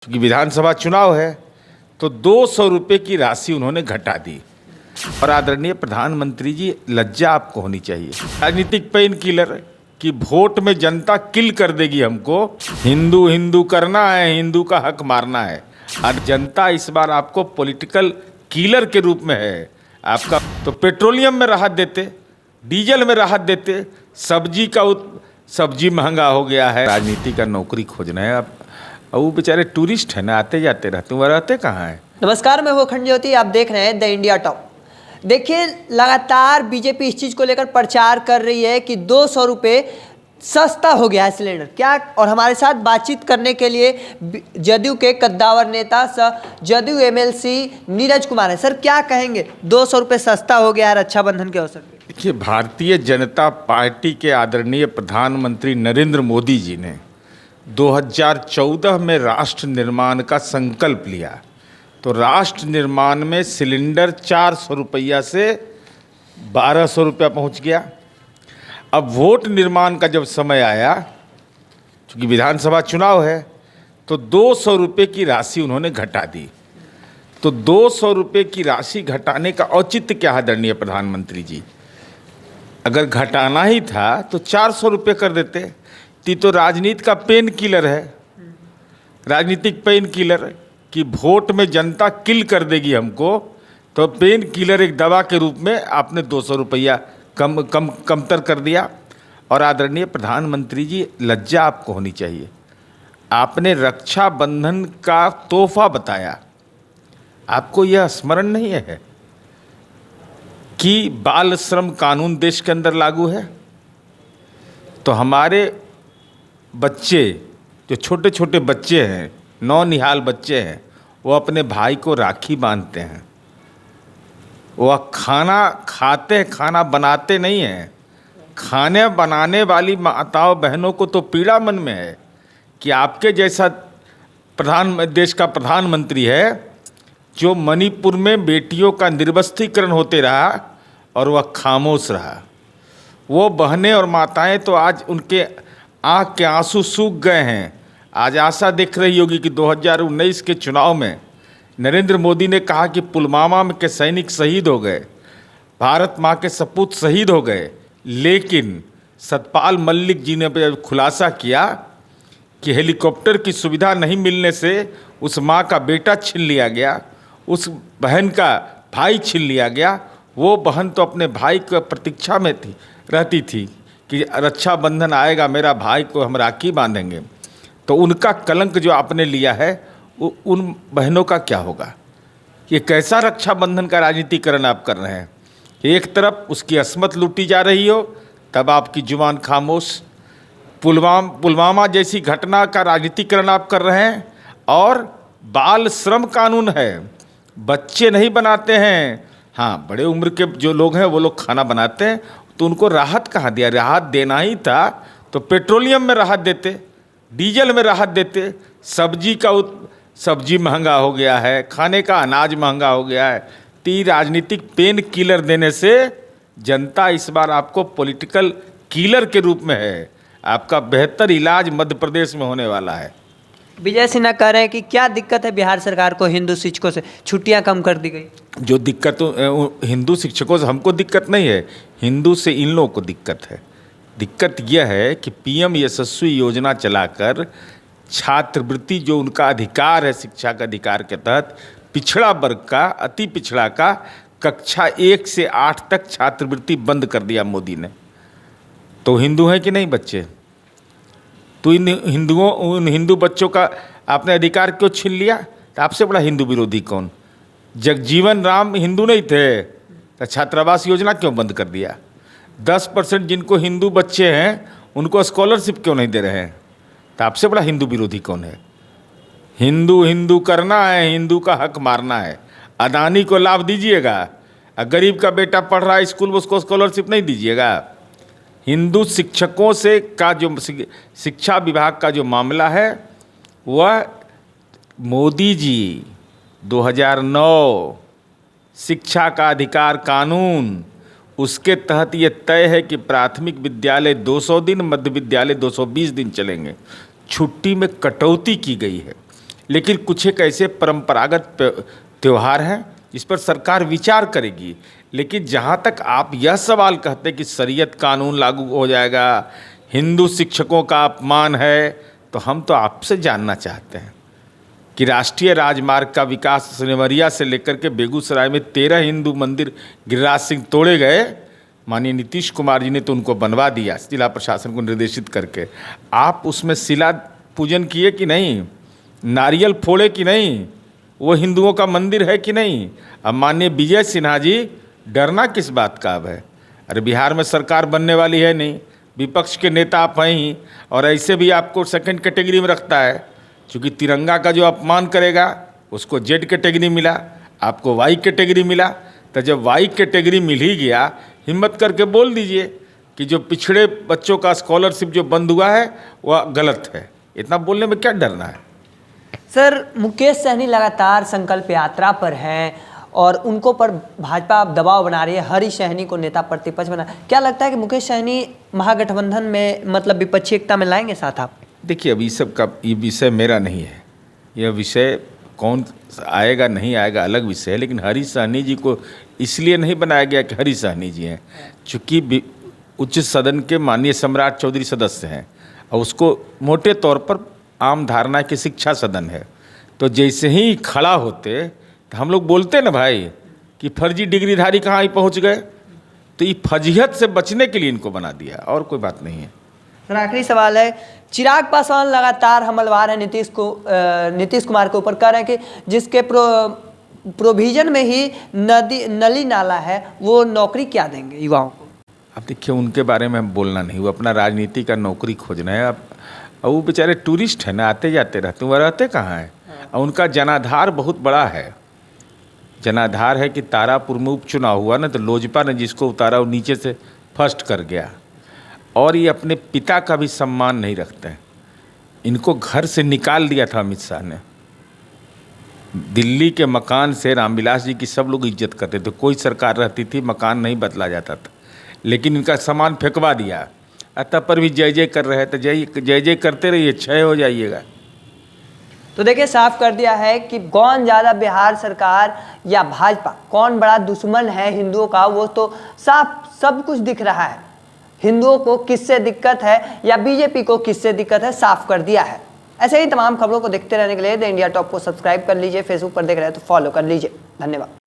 क्योंकि विधानसभा चुनाव है तो 200 रुपये की राशि उन्होंने घटा दी। और आदरणीय प्रधानमंत्री जी, लज्जा आपको होनी चाहिए। राजनीतिक पेन किलर कि वोट में जनता किल कर देगी हमको, हिंदू हिंदू करना है, हिंदू का हक मारना है। और जनता इस बार आपको पॉलिटिकल किलर के रूप में है आपका। तो पेट्रोलियम में राहत देते, डीजल में राहत देते, सब्जी महंगा हो गया है। राजनीति का नौकरी खोजना है। अब वो बेचारे टूरिस्ट हैं ना, आते जाते रहते हैं, वह रहते कहाँ हैं। नमस्कार, मैं वो अखंड ज्योति, आप देख रहे हैं द इंडिया टॉप। देखिए, लगातार बीजेपी इस चीज़ को लेकर प्रचार कर रही है कि 200 रुपये सस्ता हो गया है सिलेंडर। क्या, और हमारे साथ बातचीत करने के लिए जदयू के कद्दावर नेता जदयू एमएलसी नीरज कुमार है। सर, क्या कहेंगे, 200 रुपये सस्ता हो गया है रक्षाबंधन के अवसर पर? देखिए, भारतीय जनता पार्टी के आदरणीय प्रधानमंत्री नरेंद्र मोदी जी ने 2014 में राष्ट्र निर्माण का संकल्प लिया। तो राष्ट्र निर्माण में सिलेंडर 400 रुपया से 1200 रुपया पहुँच गया। अब वोट निर्माण का जब समय आया, क्योंकि विधानसभा चुनाव है, तो 200 रुपये की राशि उन्होंने घटा दी। तो 200 रुपये की राशि घटाने का औचित्य क्या है आदरणीय प्रधानमंत्री जी? अगर घटाना ही था तो 400 रुपये कर देते। तो राजनीति का पेन किलर है, राजनीतिक पेन किलर कि वोट में जनता किल कर देगी हमको। तो पेन किलर एक दवा के रूप में आपने 200 रुपया कमतर कर दिया। और आदरणीय प्रधानमंत्री जी, लज्जा आपको होनी चाहिए। आपने रक्षाबंधन का तोहफा बताया, आपको यह स्मरण नहीं है कि बाल श्रम कानून देश के अंदर लागू है? तो हमारे बच्चे, जो छोटे छोटे बच्चे हैं, नौनिहाल बच्चे हैं, वो अपने भाई को राखी बांधते हैं। वह खाना खाते हैं, खाना बनाते नहीं हैं। खाने बनाने वाली माताओं बहनों को तो पीड़ा मन में है कि आपके जैसा देश का प्रधानमंत्री है जो मणिपुर में बेटियों का निर्वस्त्रीकरण होते रहा और वह खामोश रहा। वो बहनें और माताएं तो आज उनके आँख के आंसू सूख गए हैं। आज आशा दिख रही होगी कि 2019 के चुनाव में नरेंद्र मोदी ने कहा कि पुलवामा में के सैनिक शहीद हो गए, भारत माँ के सपूत शहीद हो गए। लेकिन सतपाल मलिक जी ने खुलासा किया कि हेलीकॉप्टर की सुविधा नहीं मिलने से उस माँ का बेटा छीन लिया गया, उस बहन का भाई छीन लिया गया। वो बहन तो अपने भाई की प्रतीक्षा में रहती थी कि रक्षाबंधन आएगा, मेरा भाई को हम राखी बांधेंगे। तो उनका कलंक जो आपने लिया है, उन बहनों का क्या होगा? ये कैसा रक्षाबंधन का राजनीतिकरण आप कर रहे हैं? एक तरफ उसकी अस्मत लूटी जा रही हो, तब आपकी जुबान खामोश। पुलवामा जैसी घटना का राजनीतिकरण आप कर रहे हैं। और बाल श्रम कानून है, बच्चे नहीं बनाते हैं, हाँ बड़े उम्र के जो लोग हैं वो लोग खाना बनाते हैं। तो उनको राहत कहाँ दिया? राहत देना ही था तो पेट्रोलियम में राहत देते, डीजल में राहत देते। सब्जी महंगा हो गया है, खाने का अनाज महंगा हो गया है। तो राजनीतिक पेन किलर देने से जनता इस बार आपको पॉलिटिकल किलर के रूप में है। आपका बेहतर इलाज मध्य प्रदेश में होने वाला है। विजय सिन्हा कह रहे हैं कि क्या दिक्कत है बिहार सरकार को, हिंदू शिक्षकों से छुट्टियां कम कर दी गई। जो दिक्कत हिंदू शिक्षकों से हमको दिक्कत नहीं है, हिंदू से इन लोगों को दिक्कत है। दिक्कत यह है कि पीएम यशस्वी योजना चलाकर छात्रवृत्ति, जो उनका अधिकार है शिक्षा का अधिकार के तहत, पिछड़ा वर्ग का, अति पिछड़ा का कक्षा 1 से 8 तक छात्रवृत्ति बंद कर दिया मोदी ने। तो हिंदू हैं कि नहीं बच्चे? तो इन हिंदू बच्चों का आपने अधिकार क्यों छीन लिया? तो आपसे बड़ा हिंदू विरोधी कौन? जगजीवन राम हिंदू नहीं थे तो छात्रावास योजना क्यों बंद कर दिया? 10% जिनको हिंदू बच्चे हैं उनको स्कॉलरशिप क्यों नहीं दे रहे हैं? तो आपसे बड़ा हिंदू विरोधी कौन है? हिंदू हिंदू करना है, हिंदू का हक मारना है। अदानी को लाभ दीजिएगा, गरीब का बेटा पढ़ रहा है स्कूल में, उसको स्कॉलरशिप नहीं दीजिएगा। हिंदू शिक्षकों से का जो शिक्षा विभाग का जो मामला है, वह मोदी जी 2009 शिक्षा का अधिकार कानून, उसके तहत ये तय है कि प्राथमिक विद्यालय 200 दिन, मध्य विद्यालय 220 दिन चलेंगे। छुट्टी में कटौती की गई है। लेकिन कुछ एक ऐसे परंपरागत त्यौहार हैं जिस पर सरकार विचार करेगी। लेकिन जहाँ तक आप यह सवाल कहते हैं कि शरीयत कानून लागू हो जाएगा, हिंदू शिक्षकों का अपमान है, तो हम तो आपसे जानना चाहते हैं कि राष्ट्रीय राजमार्ग का विकास सिमरिया से लेकर के बेगूसराय में 13 हिंदू मंदिर गिरिराज सिंह तोड़े गए, माननीय नीतीश कुमार जी ने तो उनको बनवा दिया जिला प्रशासन को निर्देशित करके। आप उसमें शिला पूजन किए कि नहीं, नारियल फोड़े कि नहीं, वो हिंदुओं का मंदिर है कि नहीं? अब माननीय विजय सिन्हा जी, डरना किस बात का अब है? अरे बिहार में सरकार बनने वाली है नहीं, विपक्ष के नेता आप हैं ही, और ऐसे भी आपको सेकंड कैटेगरी में रखता है, क्योंकि तिरंगा का जो अपमान करेगा उसको जेड कैटेगरी मिला, आपको वाई कैटेगरी मिला। तो जब वाई कैटेगरी मिल ही गया, हिम्मत करके बोल दीजिए कि जो पिछड़े बच्चों का स्कॉलरशिप जो बंद हुआ है वह गलत है। इतना बोलने में क्या डरना है? सर, मुकेश सहनी लगातार संकल्प यात्रा पर हैं और उनको पर भाजपा दबाव बना रही है, हरीश सहनी को नेता प्रतिपक्ष बना। क्या लगता है कि मुकेश सहनी महागठबंधन में मतलब विपक्षी एकता में लाएंगे साथ आप? देखिए, अब ये विषय मेरा नहीं है, यह विषय कौन आएगा नहीं आएगा अलग विषय है। लेकिन हरीश सहनी जी को इसलिए नहीं बनाया गया कि हरीश सहनी जी हैं, चूँकि उच्च सदन के माननीय सम्राट चौधरी सदस्य हैं और उसको मोटे तौर पर आम धारणा की शिक्षा सदन है। तो जैसे ही खड़ा होते तो हम लोग बोलते ना भाई कि फर्जी डिग्रीधारी कहाँ ही पहुँच गए, तो ये फजीहत से बचने के लिए इनको बना दिया, और कोई बात नहीं है। सर, आखिरी सवाल है, चिराग पासवान लगातार हमलवार है नीतीश कुमार के ऊपर, कह रहे हैं कि जिसके प्रोविजन में ही नली नाला है वो नौकरी क्या देंगे युवाओं को? अब देखिए, उनके बारे में हम बोलना नहीं, वो अपना राजनीति का नौकरी खोजना है। अब वो बेचारे टूरिस्ट हैं ना, आते जाते रहते हैं, वह रहते कहाँ हैं? और उनका जनाधार बहुत बड़ा है। जनाधार है कि तारापुर में उपचुनाव हुआ ना, तो लोजपा ने जिसको उतारा वो नीचे से फर्स्ट कर गया, और ये अपने पिता का भी सम्मान नहीं रखते हैं। इनको घर से निकाल दिया था अमित शाह ने। दिल्ली के मकान से रामविलास जी की सब लोग इज्जत करते थे, कोई सरकार रहती थी मकान नहीं बदला जाता था, लेकिन इनका सामान फेंकवा दिया। अतः पर भी जय जय कर रहे हैं, तो जय जय करते रहिए, क्षय हो जाइएगा। तो देखिए, साफ कर दिया है कि कौन ज़्यादा बिहार सरकार या भाजपा, कौन बड़ा दुश्मन है हिंदुओं का, वो तो साफ सब कुछ दिख रहा है। हिंदुओं को किससे दिक्कत है या बीजेपी को किससे दिक्कत है, साफ कर दिया है। ऐसे ही तमाम खबरों को देखते रहने के लिए द इंडिया टॉप को सब्सक्राइब कर लीजिए, फेसबुक पर देख रहे हैं तो फॉलो कर लीजिए। धन्यवाद।